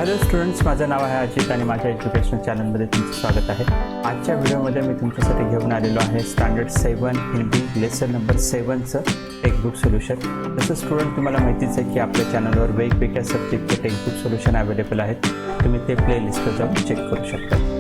Hello students, माझं नाव आहे अजित आणि माझ्या एज्युकेशनल चॅनलमध्ये तुमचं स्वागत आहे। आजच्या व्हिडिओमध्ये मी तुमच्यासाठी घेऊन आलेलो आहे स्टँडर्ड 7 हिंदी लेसन नंबर 7चं टेक्स्टबुक सोल्युशन। तसं स्टुडंट तुम्हाला माहितीच आहे की आपल्या चॅनलवर वेगवेगळ्या सब्जेक्टचे टेक्स्टबुक सोल्युशन अवेलेबल आहेत। तुम्ही ते प्लेलिस्टवर जाऊन चेक करू शकता।